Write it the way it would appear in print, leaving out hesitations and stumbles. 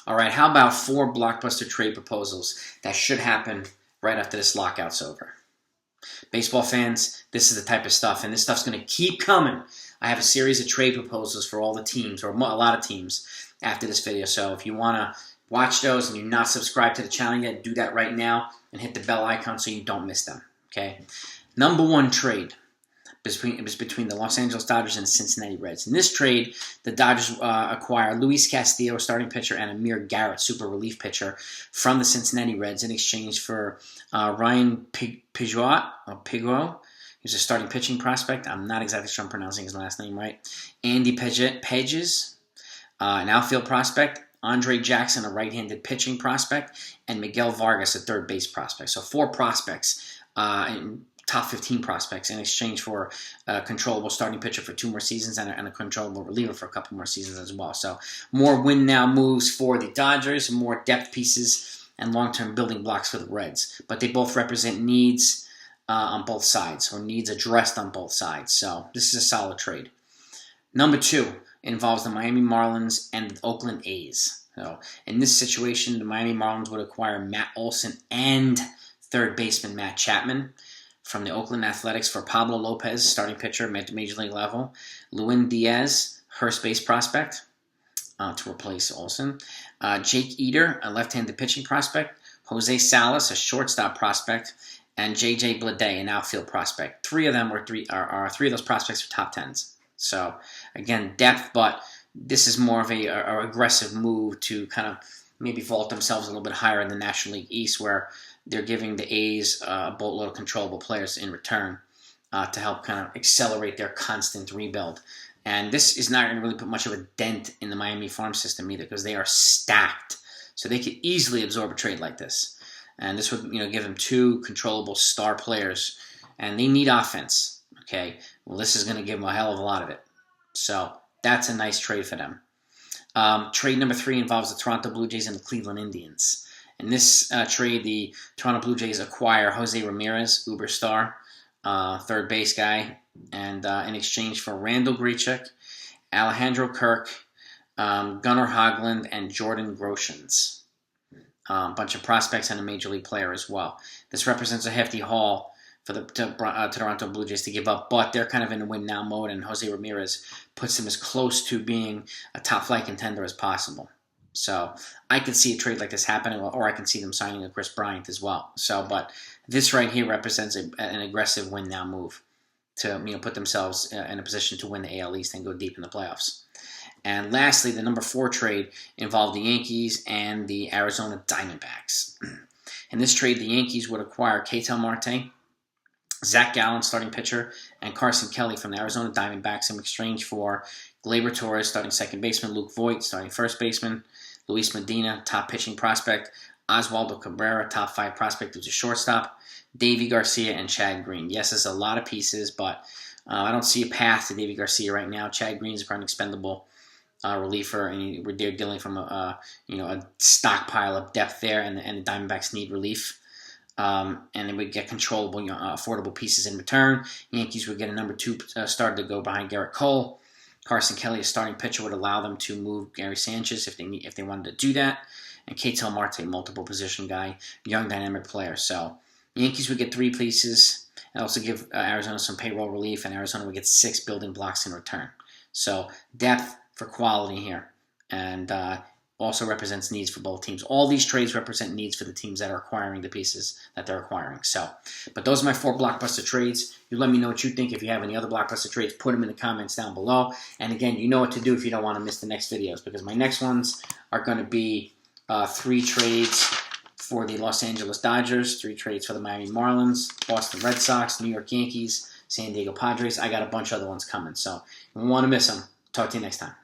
All right, how about 4 blockbuster trade proposals that should happen right after this lockout's over? Baseball fans, this is the type of stuff, and this stuff's going to keep coming. I have a series of trade proposals for all the teams, or a lot of teams, after this video. So if you want to watch those and you're not subscribed to the channel yet, do that right now and hit the bell icon so you don't miss them. Okay. Number 1 trade was between the Los Angeles Dodgers and the Cincinnati Reds. In this trade, the Dodgers acquire Luis Castillo, starting pitcher, and Amir Garrett, super relief pitcher, from the Cincinnati Reds in exchange for Ryan Piguet. He's a starting pitching prospect. I'm not exactly sure I'm pronouncing his last name right. Andy Pages, an outfield prospect. Andre Jackson, a right-handed pitching prospect. And Miguel Vargas, a third base prospect. So 4 prospects, top 15 prospects, in exchange for a controllable starting pitcher for 2 more seasons and a controllable reliever for a couple more seasons as well. So more win-now moves for the Dodgers, more depth pieces, and long-term building blocks for the Reds. But they both represent needs on both sides, or needs addressed on both sides. So this is a solid trade. Number 2 involves the Miami Marlins and the Oakland A's. So in this situation, the Miami Marlins would acquire Matt Olson and third baseman Matt Chapman from the Oakland Athletics for Pablo Lopez, starting pitcher at major league level, Lewin Diaz, first base prospect, to replace Olson, Jake Eder, a left-handed pitching prospect, Jose Salas, a shortstop prospect, and J.J. Bleday, an outfield prospect. 3 of them three of those prospects are top 10s. So again, depth, but this is more of a aggressive move to kind of maybe vault themselves a little bit higher in the National League East, where they're giving the A's a boatload of controllable players in return to help kind of accelerate their constant rebuild. And this is not going to really put much of a dent in the Miami farm system either, because they are stacked. So they could easily absorb a trade like this. And this would, give them 2 controllable star players. And they need offense. Okay, well, this is going to give them a hell of a lot of it. So that's a nice trade for them. Trade number 3 involves the Toronto Blue Jays and the Cleveland Indians. In this trade, the Toronto Blue Jays acquire Jose Ramirez, uber star, third base guy, and in exchange for Randall Grichuk, Alejandro Kirk, Gunnar Hoglund, and Jordan Groshans. A bunch of prospects and a major league player as well. This represents a hefty haul for the Toronto Blue Jays to give up, but they're kind of in a win-now mode, and Jose Ramirez puts them as close to being a top-flight contender as possible. So I could see a trade like this happening, or I can see them signing a Chris Bryant as well. So, but this right here represents an aggressive win-now move to put themselves in a position to win the AL East and go deep in the playoffs. And lastly, the number 4 trade involved the Yankees and the Arizona Diamondbacks. In this trade, the Yankees would acquire Ketel Marte, Zach Gallen, starting pitcher, and Carson Kelly from the Arizona Diamondbacks in exchange for Gleyber Torres, starting second baseman, Luke Voit, starting first baseman, Luis Medina, top pitching prospect, Oswaldo Cabrera, top 5 prospect who's a shortstop, Davy Garcia, and Chad Green. Yes, there's a lot of pieces, but I don't see a path to Davy Garcia right now. Chad Green's an expendable reliever, and they're dealing from a stockpile of depth there, and the Diamondbacks need relief. And they would get controllable, affordable pieces in return. Yankees would get a number 2 starter to go behind Garrett Cole. Carson Kelly, a starting pitcher, would allow them to move Gary Sanchez if they wanted to do that. And Ketel Marte, multiple position guy, young dynamic player. So Yankees would get 3 pieces and also give Arizona some payroll relief, and Arizona would get 6 building blocks in return. So depth for quality here, and also represents needs for both teams. All these trades represent needs for the teams that are acquiring the pieces that they're acquiring. So, but those are my 4 blockbuster trades. You let me know what you think. If you have any other blockbuster trades, put them in the comments down below. And again, you know what to do if you don't want to miss the next videos, because my next ones are going to be 3 trades for the Los Angeles Dodgers, 3 trades for the Miami Marlins, Boston Red Sox, New York Yankees, San Diego Padres. I got a bunch of other ones coming, so you don't want to miss them. Talk to you next time.